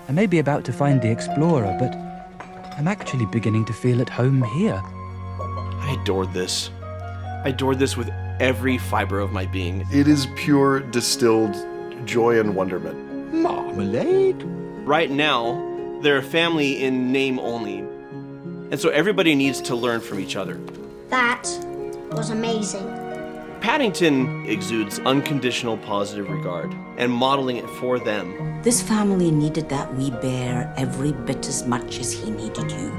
I may be about to find the explorer, but I'm actually beginning to feel at home here. I adored this. I adored this with every fiber of my being. It is pure distilled joy and wonderment. Marmalade? Right now, they're a family in name only. And so everybody needs to learn from each other. That was amazing. Paddington exudes unconditional positive regard and modeling it for them. This family needed that wee bear every bit as much as he needed you.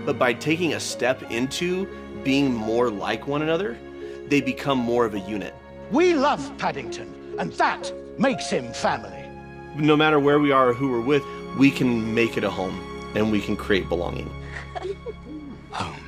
But by taking a step into being more like one another, they become more of a unit. We love Paddington, and that makes him family. No matter where we are or who we're with, we can make it a home and we can create belonging. Home.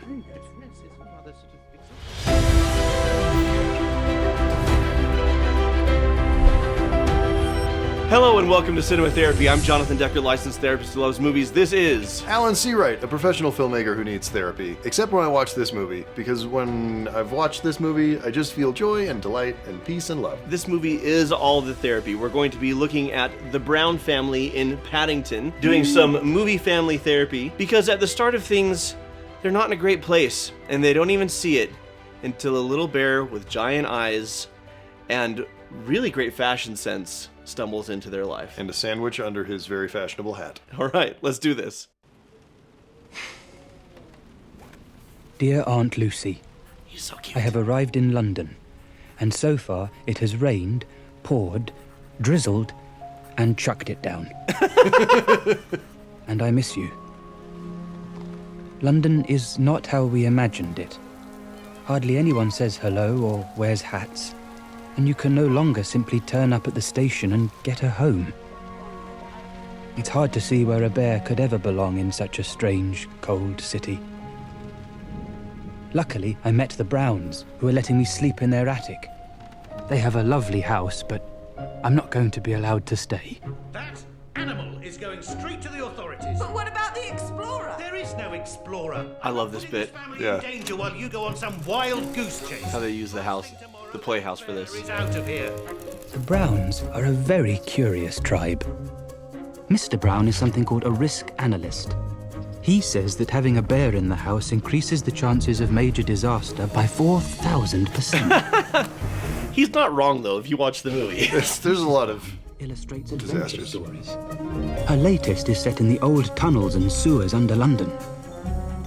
Hello and welcome to Cinema Therapy. I'm Jonathan Decker, licensed therapist who loves movies. This is Alan Seawright, a professional filmmaker who needs therapy. Except when I watch this movie, because when I've watched this movie, I just feel joy and delight and peace and love. This movie is all the therapy. We're going to be looking at the Brown family in Paddington, doing some movie family therapy, because at the start of things, they're not in a great place, and they don't even see it until a little bear with giant eyes and really great fashion sense stumbles into their life. And a sandwich under his very fashionable hat. All right, let's do this. Dear Aunt Lucy, He's so cute. I have arrived in London, and so far it has rained, poured, drizzled, and chucked it down. And I miss you. London is not how we imagined it. Hardly anyone says hello or wears hats, and you can no longer simply turn up at the station and get a home. It's hard to see where a bear could ever belong in such a strange, cold city. Luckily, I met the Browns, who are letting me sleep in their attic. They have a lovely house, but I'm not going to be allowed to stay. That animal is going straight to the authorities. But what about the explorer? There is no explorer. I love this Putting bit. family Yeah. in danger while you go on some wild goose chase. How they use the house, the playhouse for this. Is out of here. The Browns are a very curious tribe. Mr. Brown is something called a risk analyst. He says that having a bear in the house increases the chances of major disaster by 4,000%. He's not wrong, though, if you watch the movie. There's a lot of Illustrates adventure disasters. stories. Her latest is set in the old tunnels and sewers under London.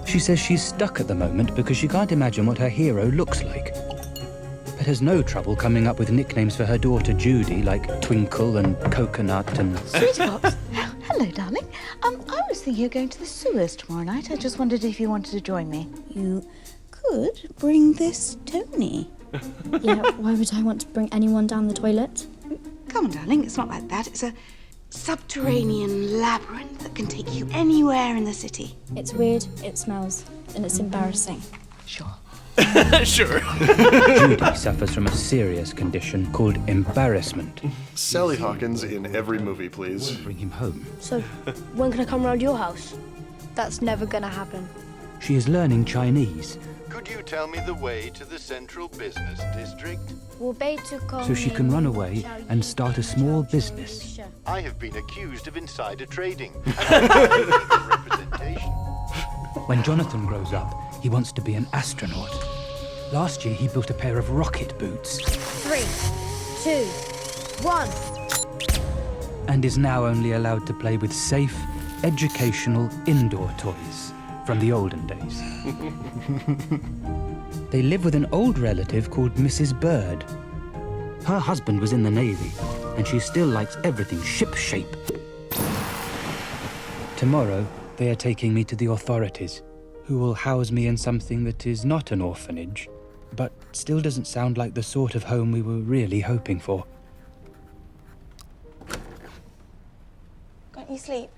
She says she's stuck at the moment because she can't imagine what her hero looks like, but has no trouble coming up with nicknames for her daughter Judy, like Twinkle and Coconut and... Sweetheart, hello, darling. I was thinking of going to the sewers tomorrow night. I just wondered if you wanted to join me. You could bring this Tony. Yeah, why would I want to bring anyone down the toilet? Come on, darling, it's not like that. It's a subterranean labyrinth that can take you anywhere in the city. It's weird, it smells, and it's embarrassing. Sure. Sure. Judy suffers from a serious condition called embarrassment. Sally Hawkins in every movie, please. Bring him home. So, when can I come round your house? That's never gonna happen. She is learning Chinese, Could you tell me the way to the central business district? so she can run away and start a small business. I have been accused of insider trading and legal representation. When Jonathan grows up, he wants to be an astronaut. Last year, he built a pair of rocket boots 3, 2, 1. and is now only allowed to play with safe, educational indoor toys from the olden days. They live with an old relative called Mrs. Bird. Her husband was in the Navy, and she still likes everything ship-shape. Tomorrow, they are taking me to the authorities, who will house me in something that is not an orphanage, but still doesn't sound like the sort of home we were really hoping for. Can't you sleep?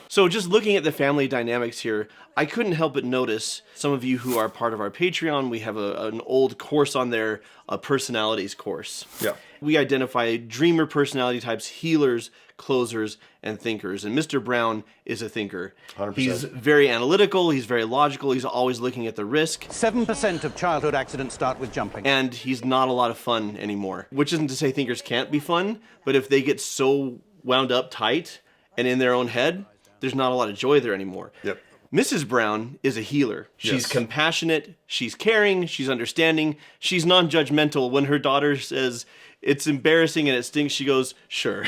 So just looking at the family dynamics here, I couldn't help but notice some of you who are part of our Patreon, we have an old course on there, a personalities course. Yeah. We identify dreamer personality types, healers, closers, and thinkers. And Mr. Brown is a thinker. 100%. He's very analytical, he's very logical, he's always looking at the risk. 7% of childhood accidents start with jumping. And he's not a lot of fun anymore. Which isn't to say thinkers can't be fun, but if they get so wound up tight and in their own head, there's not a lot of joy there anymore. Yep. Mrs. Brown is a healer. She's compassionate, she's caring, she's understanding, she's non-judgmental. When her daughter says, it's embarrassing and it stinks, she goes, sure.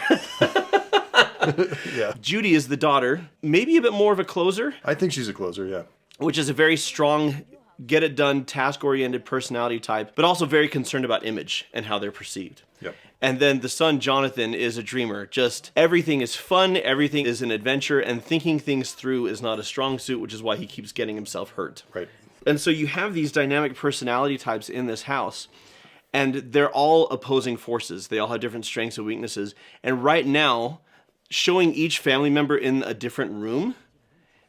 Yeah. Judy is the daughter, maybe a bit more of a closer. I think she's a closer, yeah. Which is a very strong, get-it-done, task-oriented personality type, but also very concerned about image and how they're perceived. Yep. And then the son, Jonathan, is a dreamer. Just everything is fun, everything is an adventure, and thinking things through is not a strong suit, which is why he keeps getting himself hurt. Right. And so you have these dynamic personality types in this house, and they're all opposing forces. They all have different strengths and weaknesses. And right now, showing each family member in a different room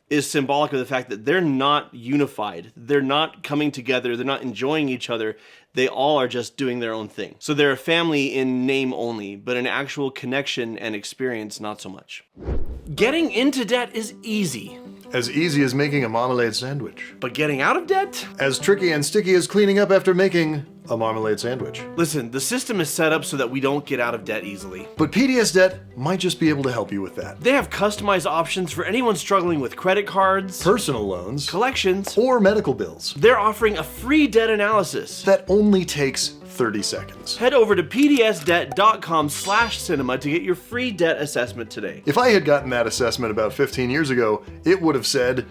is symbolic of the fact that they're not unified. They're not coming together. They're not enjoying each other. They all are just doing their own thing. So they're a family in name only, but in actual connection and experience, not so much. Getting into debt is easy. As easy as making a marmalade sandwich. But getting out of debt? As tricky and sticky as cleaning up after making a marmalade sandwich. Listen, the system is set up so that we don't get out of debt easily. But PDS Debt might just be able to help you with that. They have customized options for anyone struggling with credit cards, personal loans, collections, or medical bills. They're offering a free debt analysis that only takes 30 seconds. Head over to pdsdebt.com/cinema to get your free debt assessment today. If I had gotten that assessment about 15 years ago, it would have said,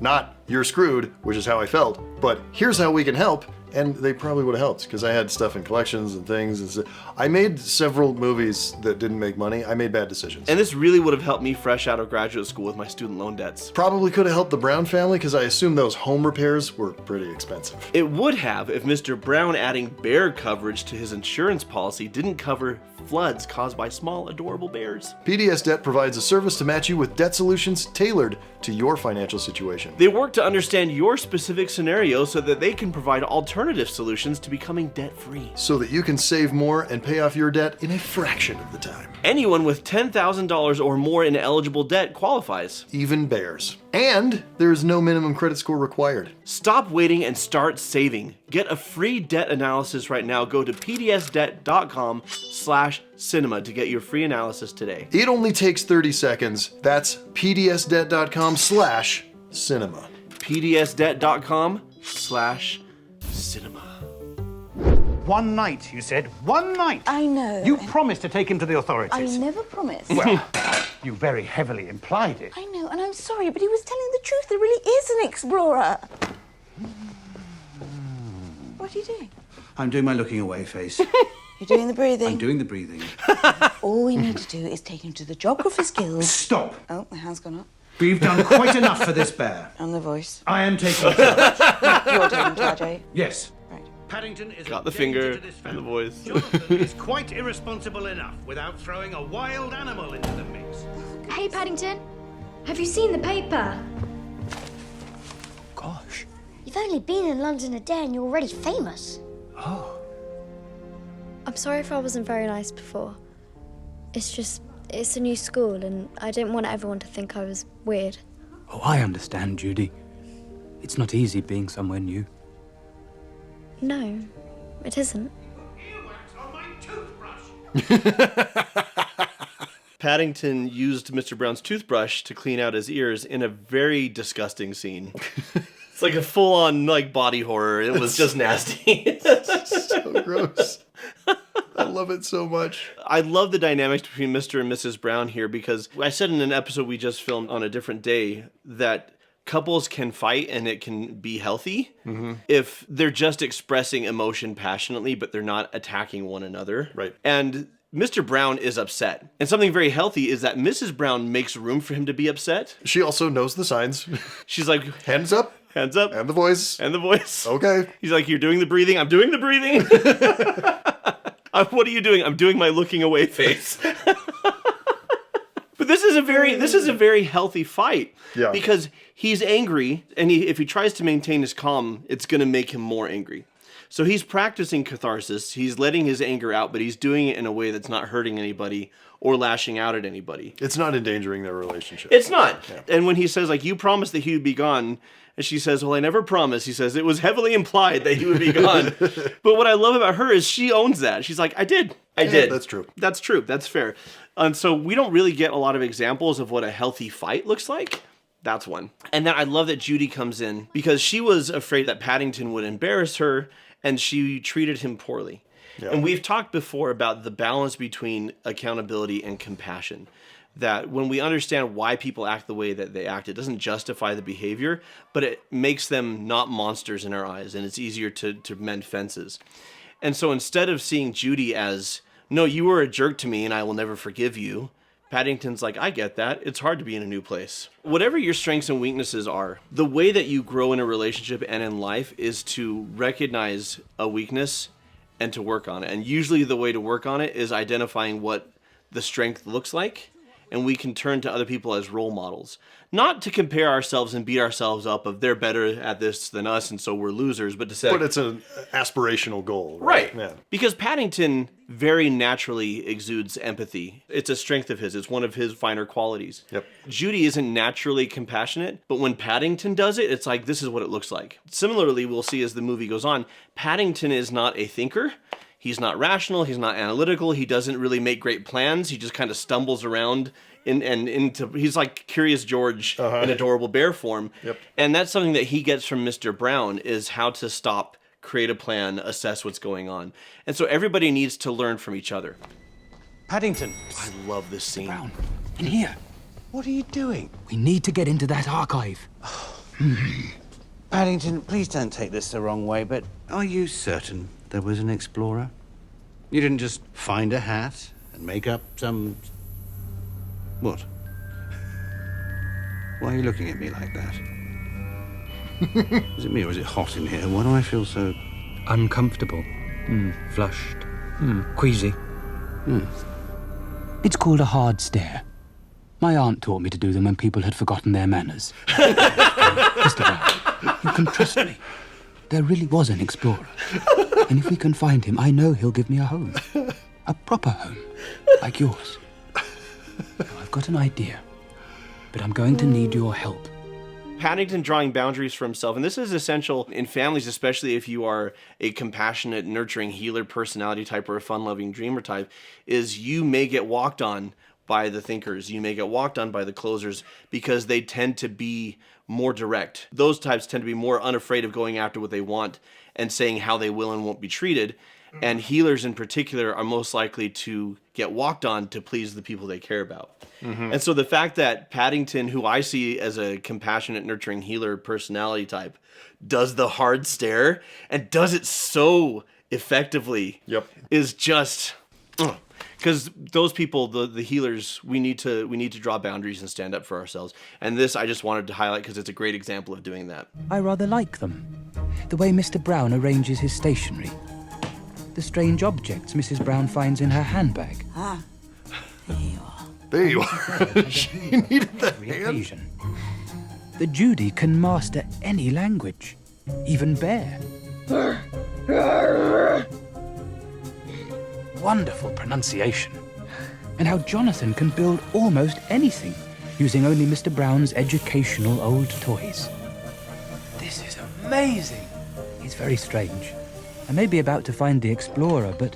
not you're screwed, which is how I felt, but here's how we can help. And they probably would have helped because I had stuff in collections and things. I made several movies that didn't make money. I made bad decisions. And this really would have helped me fresh out of graduate school with my student loan debts. Probably could have helped the Brown family because I assume those home repairs were pretty expensive. It would have if Mr. Brown adding bear coverage to his insurance policy didn't cover floods caused by small, adorable bears. PDS Debt provides a service to match you with debt solutions tailored to your financial situation. They work to understand your specific scenario so that they can provide alternative solutions to becoming debt-free. So that you can save more and pay off your debt in a fraction of the time. Anyone with $10,000 or more in eligible debt qualifies. Even bears. And there is no minimum credit score required. Stop waiting and start saving. Get a free debt analysis right now. Go to pdsdebt.com/cinema to get your free analysis today. It only takes 30 seconds. That's pdsdebt.com/cinema. pdsdebt.com/cinema. One night, you said. One night. I know. You promised to take him to the authorities. I never promised. Well, you very heavily implied it. I know, and I'm sorry, but he was telling the truth. There really is an explorer. What are you doing? I'm doing my looking away face. You're doing the breathing? I'm doing the breathing. All we need to do is take him to the geography skills. Stop. Oh, my hand's gone up. We've done quite enough for this bear. And the voice. I am taking charge. You're taking charge, are you? Yes. Paddington is got the finger and the voice. Jonathan is quite irresponsible enough without throwing a wild animal into the mix. Hey, Paddington, have you seen the paper? Gosh. You've only been in London a day and you're already famous. Oh. I'm sorry if I wasn't very nice before. It's a new school and I didn't want everyone to think I was weird. Oh, I understand, Judy. It's not easy being somewhere new. No, it isn't. Earwax on my toothbrush. Paddington used Mr. Brown's toothbrush to clean out his ears in a very disgusting scene. It's like a full-on body horror. It was just nasty. So gross. I love it so much. I love the dynamics between Mr. and Mrs. Brown here because I said in an episode we just filmed on a different day that couples can fight and it can be healthy if they're just expressing emotion passionately, but they're not attacking one another. Right. And Mr. Brown is upset. And something very healthy is that Mrs. Brown makes room for him to be upset. She also knows the signs. She's like, hands up. Hands up. And the voice. And the voice. Okay. He's like, you're doing the breathing. I'm doing the breathing. What are you doing? I'm doing my looking away face. But this is a very healthy fight. Yeah. Because he's angry, and if he tries to maintain his calm, it's going to make him more angry. So he's practicing catharsis. He's letting his anger out, but he's doing it in a way that's not hurting anybody or lashing out at anybody. It's not endangering their relationship. It's not. Yeah. And when he says, like, you promised that he would be gone, and she says, well, I never promised. He says, it was heavily implied that he would be gone. But what I love about her is she owns that. She's like, I did. I did. That's true. That's true. That's fair. And so we don't really get a lot of examples of what a healthy fight looks like. That's one. And then I love that Judy comes in because she was afraid that Paddington would embarrass her, and she treated him poorly. Yeah. And we've talked before about the balance between accountability and compassion. That when we understand why people act the way that they act, it doesn't justify the behavior, but it makes them not monsters in our eyes, and it's easier to mend fences. And so instead of seeing Judy as, no, you were a jerk to me and I will never forgive you, Paddington's like, I get that. It's hard to be in a new place. Whatever your strengths and weaknesses are, the way that you grow in a relationship and in life is to recognize a weakness and to work on it. And usually the way to work on it is identifying what the strength looks like, and we can turn to other people as role models. Not to compare ourselves and beat ourselves up of they're better at this than us and so we're losers, but to say... But it's an aspirational goal. Right. Yeah. Because Paddington very naturally exudes empathy. It's a strength of his. It's one of his finer qualities. Yep. Judy isn't naturally compassionate, but when Paddington does it, it's like, this is what it looks like. Similarly, we'll see as the movie goes on, Paddington is not a thinker. He's not rational. He's not analytical. He doesn't really make great plans. He just kind of stumbles around he's like Curious George in Adorable Bear form. Yep. And that's something that he gets from Mr. Brown is how to stop, create a plan, assess what's going on. And so everybody needs to learn from each other. Paddington. I love this scene. Brown, in here. What are you doing? We need to get into that archive. Paddington, please don't take this the wrong way, but are you certain there was an explorer? You didn't just find a hat and make up some... What? Why are you looking at me like that? Is it me or is it hot in here? Why do I feel so... Uncomfortable. Flushed. Queasy. It's called a hard stare. My aunt taught me to do them when people had forgotten their manners. Mr. Brown, you can trust me. There really was an explorer. And if we can find him, I know he'll give me a home. A proper home, like yours. Now, I've got an idea, but I'm going to need your help. Paddington drawing boundaries for himself, and this is essential in families, especially if you are a compassionate, nurturing healer personality type or a fun-loving dreamer type, is you may get walked on by the thinkers. You may get walked on by the closers because they tend to be more direct. Those types tend to be more unafraid of going after what they want and saying how they will and won't be treated. And healers in particular are most likely to get walked on to please the people they care about. And so the fact that Paddington, who I see as a compassionate, nurturing healer personality type, does the hard stare and does it so effectively is just... Because those people, the healers, we need to draw boundaries and stand up for ourselves. And this I just wanted to highlight because it's a great example of doing that. I rather like them. The way Mr. Brown arranges his stationery. The strange objects Mrs. Brown finds in her handbag. Ah, there you are. There you are. She needed that occasion. The Judy can master any language, even bear. Wonderful pronunciation. And how Jonathan can build almost anything using only Mr. Brown's educational old toys. This is amazing. He's very strange. I may be about to find the explorer, but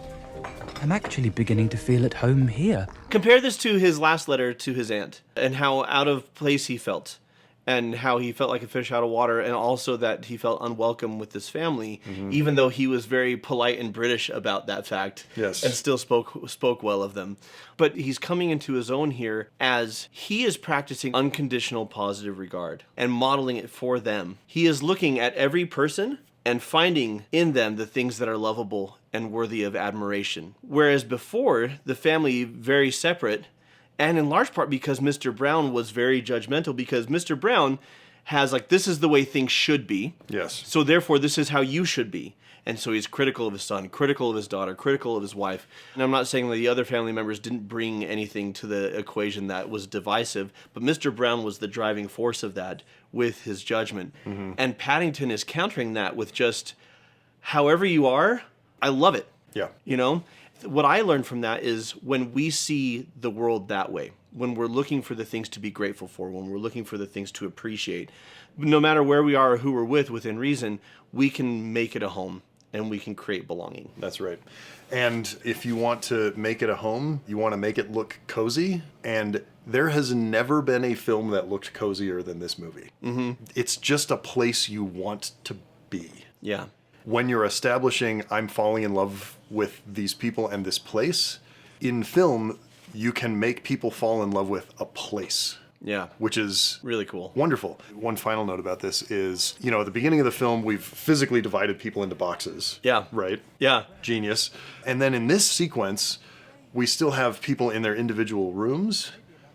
I'm actually beginning to feel at home here. Compare this to his last letter to his aunt and how out of place he felt and how he felt like a fish out of water, and also that he felt unwelcome with this family, even though he was very polite and British about that fact and still spoke well of them. But he's coming into his own here as he is practicing unconditional positive regard and modeling it for them. He is looking at every person and finding in them the things that are lovable and worthy of admiration. Whereas before, the family very separate, and in large part because Mr. Brown was very judgmental, because Mr. Brown has like, this is the way things should be. Yes. So therefore, this is how you should be. And so he's critical of his son, critical of his daughter, critical of his wife. And I'm not saying that the other family members didn't bring anything to the equation that was divisive, but Mr. Brown was the driving force of that with his judgment. And Paddington is countering that with just however you are, I love it. Yeah. You know, what I learned from that is when we see the world that way, when we're looking for the things to be grateful for, when we're looking for the things to appreciate, no matter where we are or who we're with within reason, we can make it a home and we can create belonging. That's right. And if you want to make it a home, you want to make it look cozy. And there has never been a film that looked cozier than this movie. Mm-hmm. It's just a place you want to be. Yeah. When you're establishing, I'm falling in love with these people and this place, in film, you can make people fall in love with a place. Yeah. Which is really cool. Wonderful. One final note about this is, you know, at the beginning of the film, we've physically divided people into boxes. Yeah. Right? Yeah. Genius. And then in this sequence, we still have people in their individual rooms.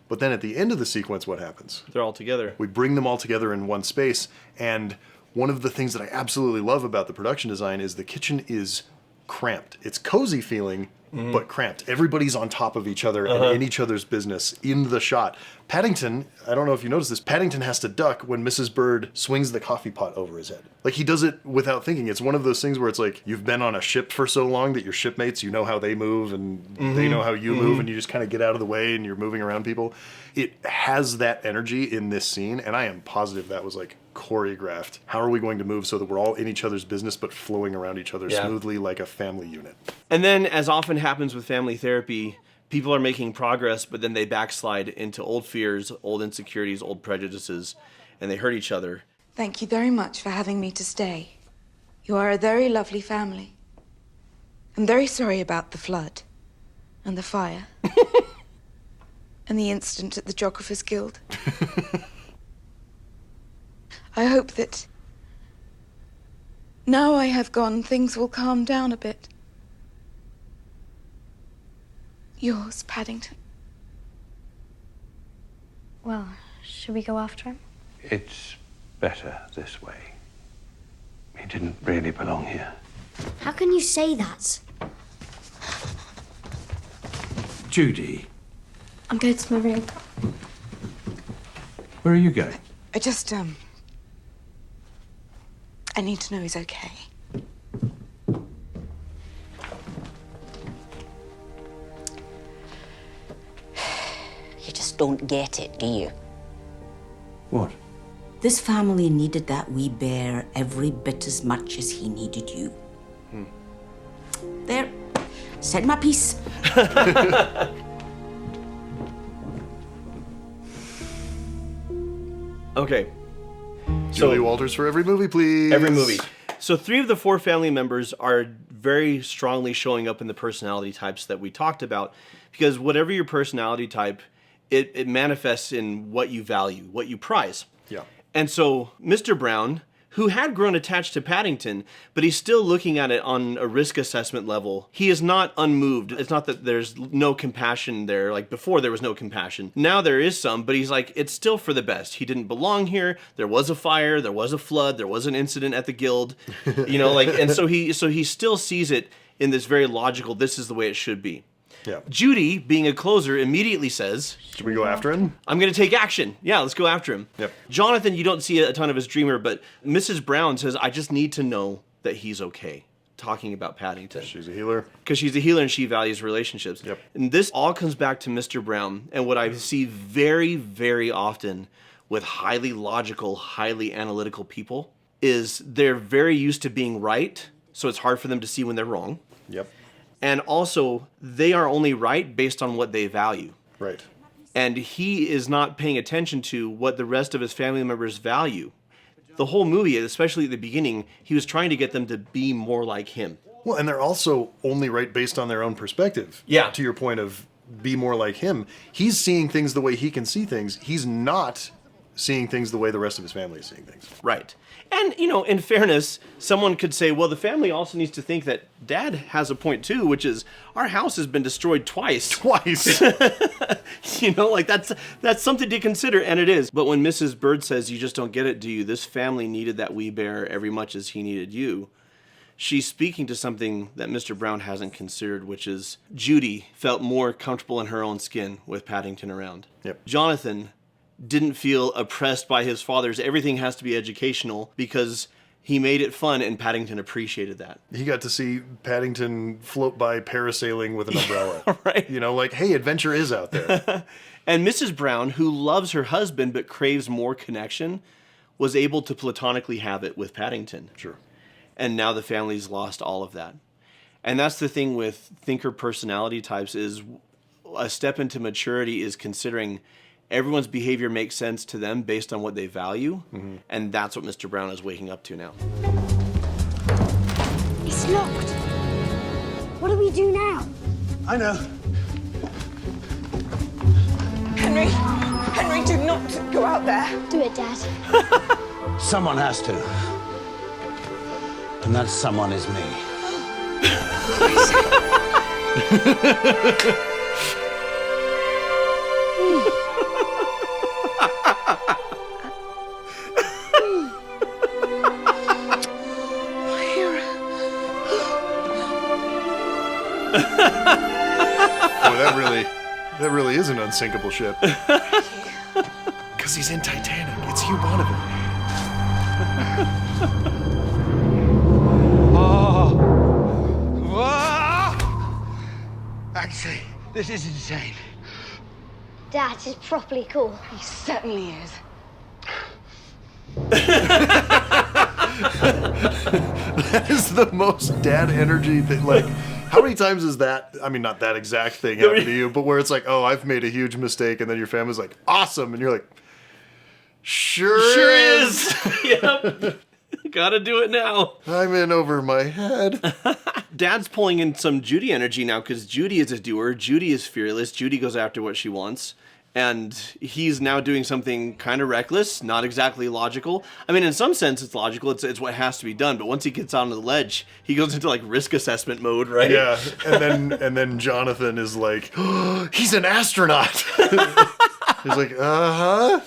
But then at the end of the sequence, what happens? They're all together. We bring them all together in one space. And one of the things that I absolutely love about the production design is the kitchen is cramped. It's cozy feeling, but cramped. Everybody's on top of each other and in each other's business in the shot. Paddington, I don't know if you noticed this, Paddington has to duck when Mrs. Bird swings the coffee pot over his head. Like, he does it without thinking. It's one of those things where it's like, you've been on a ship for so long that your shipmates, you know how they move and they know how you move, and you just kind of get out of the way and you're moving around people. It has that energy in this scene, and I am positive that was like choreographed. How are we going to move so that we're all in each other's business but flowing around each other smoothly like a family unit? And then, as often happens with family therapy, people are making progress, but then they backslide into old fears, old insecurities, old prejudices, and they hurt each other. Thank you very much for having me to stay. You are a very lovely family. I'm very sorry about the flood and the fire and the incident at the Geographers Guild. I hope that now I have gone, things will calm down a bit. Yours, Paddington. Well, should we go after him? It's better this way. He didn't really belong here. How can you say that? Judy, I'm going to my room. where are you going? I just, I need to know he's okay. You just don't get it, do you? What? This family needed that wee bear every bit as much as he needed you. There. Said my piece. Okay. Julie Walters for every movie, please. Every movie. So 3 of the 4 family members are very strongly showing up in the personality types that we talked about, because whatever your personality type, it manifests in what you value, what you prize. Yeah. And so Mr. Brown, who had grown attached to Paddington, but he's still looking at it on a risk assessment level. He is not unmoved. It's not that there's no compassion there. Like before there was no compassion. Now there is some, but he's like, it's still for the best. He didn't belong here. There was a fire, there was a flood, there was an incident at the guild. You know, like, and so he still sees it in this very logical, this is the way it should be. Yeah. Judy, being a closer, immediately says, should we go after him? I'm going to take action. Yeah, let's go after him. Yep. Jonathan, you don't see a ton of his dreamer, but Mrs. Brown says, I just need to know that he's okay. Talking about Paddington. She's a healer. Because she's a healer and she values relationships. Yep. And this all comes back to Mr. Brown and what I see very, very often with highly logical, highly analytical people is they're very used to being right, so it's hard for them to see when they're wrong. Yep. And also, they are only right based on what they value. Right. And he is not paying attention to what the rest of his family members value. The whole movie, especially at the beginning, he was trying to get them to be more like him. Well, and they're also only right based on their own perspective. Yeah. To your point of be more like him. He's seeing things the way he can see things. He's not seeing things the way the rest of his family is seeing things. Right. And, you know, in fairness, someone could say, well, the family also needs to think that Dad has a point too, which is our house has been destroyed twice. Twice. You know, like that's something to consider, and it is. But when Mrs. Bird says, you just don't get it, do you? This family needed that wee bear every much as he needed you. She's speaking to something that Mr. Brown hasn't considered, which is Judy felt more comfortable in her own skin with Paddington around. Yep. Jonathan didn't feel oppressed by his father's everything has to be educational because he made it fun, and Paddington appreciated that. He got to see Paddington float by parasailing with an umbrella. Right. You know, like, hey, adventure is out there. And Mrs. Brown, who loves her husband but craves more connection, was able to platonically have it with Paddington. Sure. And now the family's lost all of that. And that's the thing with thinker personality types, is a step into maturity is considering everyone's behavior makes sense to them based on what they value. Mm-hmm. And that's what Mr. Brown is waking up to now. It's locked. What do we do now? I know. Henry, do not go out there. Do it, Dad. Someone has to. And that someone is me. Boy, that really is an unsinkable ship. Because he's in Titanic. It's Hugh Bonneville. Actually, this is insane. Dad is properly cool. He certainly is. That is the most dad energy that, like, how many times is that, I mean, not that exact thing happened to you, but where it's like, oh, I've made a huge mistake, and then your family's like, awesome, and you're like, sure is. Yep. Gotta do it now. I'm in over my head. Dad's pulling in some Judy energy now because Judy is a doer. Judy is fearless. Judy goes after what she wants. And he's now doing something kind of reckless, not exactly logical. I mean, in some sense, it's logical. It's what has to be done. But once he gets onto the ledge, he goes into like risk assessment mode, right? Yeah, and then Jonathan is like, oh, he's an astronaut. He's like, uh-huh.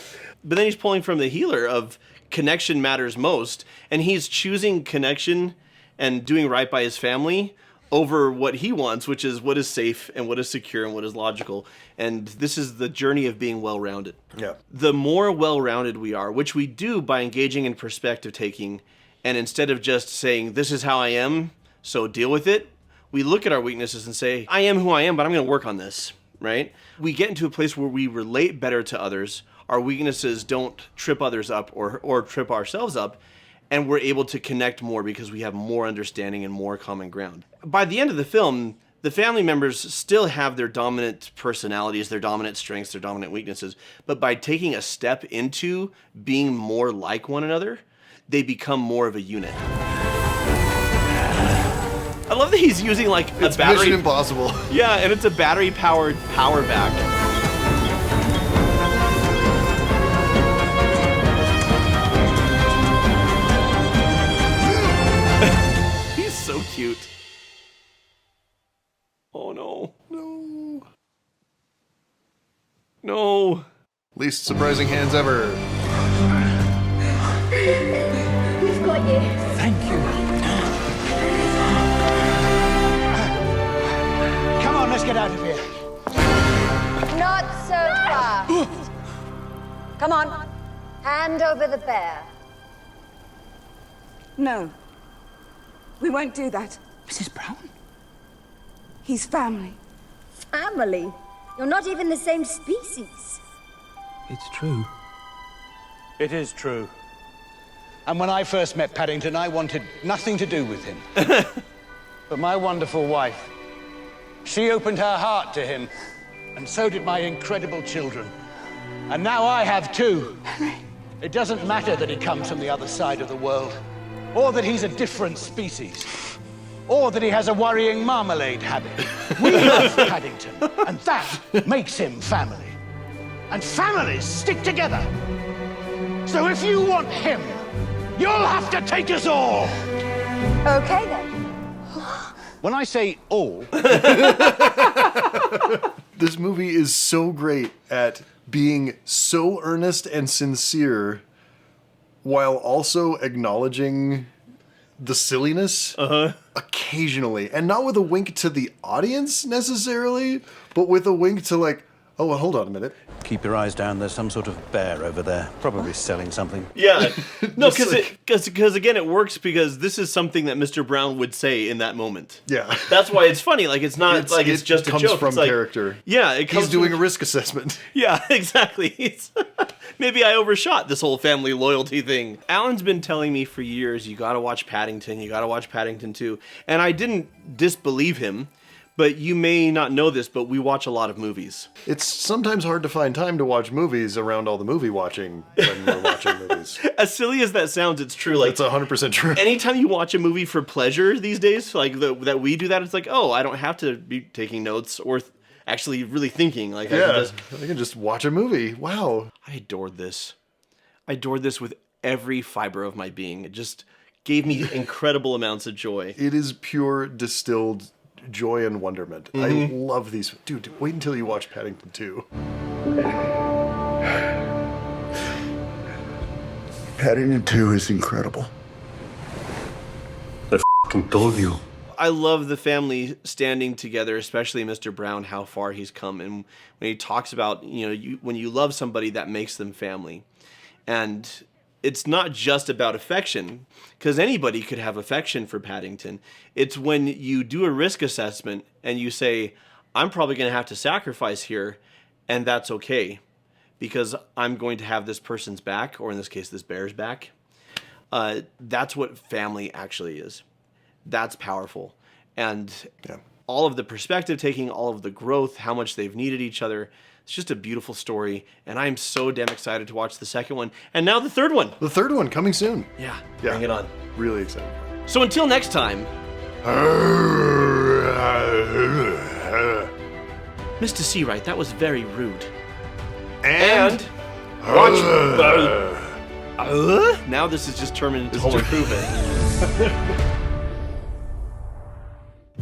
But then he's pulling from the healer of connection matters most, and he's choosing connection and doing right by his family over what he wants, which is what is safe and what is secure and what is logical. And this is the journey of being well-rounded. Yeah. The more well-rounded we are, which we do by engaging in perspective taking, and instead of just saying, this is how I am, so deal with it, we look at our weaknesses and say, I am who I am, but I'm going to work on this, right? We get into a place where we relate better to others. Our weaknesses don't trip others up or trip ourselves up, and we're able to connect more because we have more understanding and more common ground. By the end of the film, the family members still have their dominant personalities, their dominant strengths, their dominant weaknesses, but by taking a step into being more like one another, they become more of a unit. I love that he's using like a battery. Mission Impossible. Yeah, and it's a battery-powered power back. So cute. Oh no. No. No. Least surprising hands ever. We've got you. Thank you. Come on, let's get out of here. Not so fast. Come on. Hand over the bear. No. We won't do that. Mrs. Brown? He's family. Family? You're not even the same species. It's true. It is true. And when I first met Paddington, I wanted nothing to do with him. But my wonderful wife, she opened her heart to him, and so did my incredible children. And now I have two. It doesn't matter that he comes from the other side of the world, or that he's a different species, or that he has a worrying marmalade habit. We love Paddington, and that makes him family. And families stick together. So if you want him, you'll have to take us all. Okay, then. When I say all... This movie is so great at being so earnest and sincere while also acknowledging the silliness occasionally. And not with a wink to the audience necessarily, but with a wink to like, Oh, well, hold on a minute. Keep your eyes down. There's some sort of bear over there, probably selling something. Yeah. No, because again, it works because this is something that Mr. Brown would say in that moment. Yeah. That's why it's funny. Like, it's not like it's just a joke. It comes from it's like, character. Yeah, it comes He's doing from, a risk assessment. Yeah, exactly. Maybe I overshot this whole family loyalty thing. Alan's been telling me for years, you gotta watch Paddington, you gotta watch Paddington 2. And I didn't disbelieve him. But you may not know this, but we watch a lot of movies. It's sometimes hard to find time to watch movies around all the movie watching when we're watching movies. As silly as that sounds, it's true. Like, it's 100% true. Anytime you watch a movie for pleasure these days, like that we do that, it's like, oh, I don't have to be taking notes or actually really thinking. Like, yeah, I can just watch a movie. Wow. I adored this. I adored this with every fiber of my being. It just gave me incredible amounts of joy. It is pure distilled joy and wonderment. I love these. Dude, wait until you watch Paddington 2. Paddington 2 is incredible. I f***ing told you. I love the family standing together, especially Mr. Brown, how far he's come. And when he talks about, when you love somebody, that makes them family. And it's not just about affection, because anybody could have affection for Paddington. It's when you do a risk assessment and you say, I'm probably going to have to sacrifice here, and that's okay, because I'm going to have this person's back, or in this case, this bear's back. That's what family actually is. That's powerful. And all of the perspective taking, all of the growth, how much they've needed each other. It's just a beautiful story, and I'm so damn excited to watch the second one. And now the third one. The third one coming soon. Yeah. Bring it on. Really excited. So until next time. Mr. Seawright, that was very rude. And watch. Now this is just turned into Home Improvement.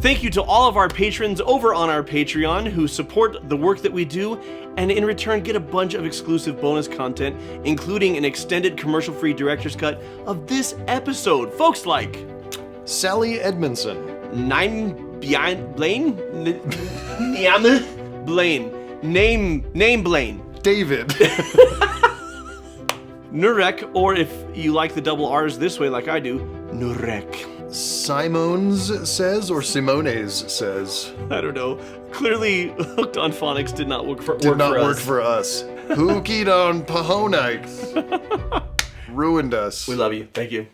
Thank you to all of our patrons over on our Patreon who support the work that we do and in return get a bunch of exclusive bonus content, including an extended commercial-free director's cut of this episode. Folks like Sally Edmondson, Blaine, Name Blaine, David, Nurek, or if you like the double R's this way like I do, Nurek. Simones says, or Simones says. I don't know. Clearly, Hooked on Phonics did not work for us. Did not work for us. Hooked on Pahonics. Ruined us. We love you. Thank you.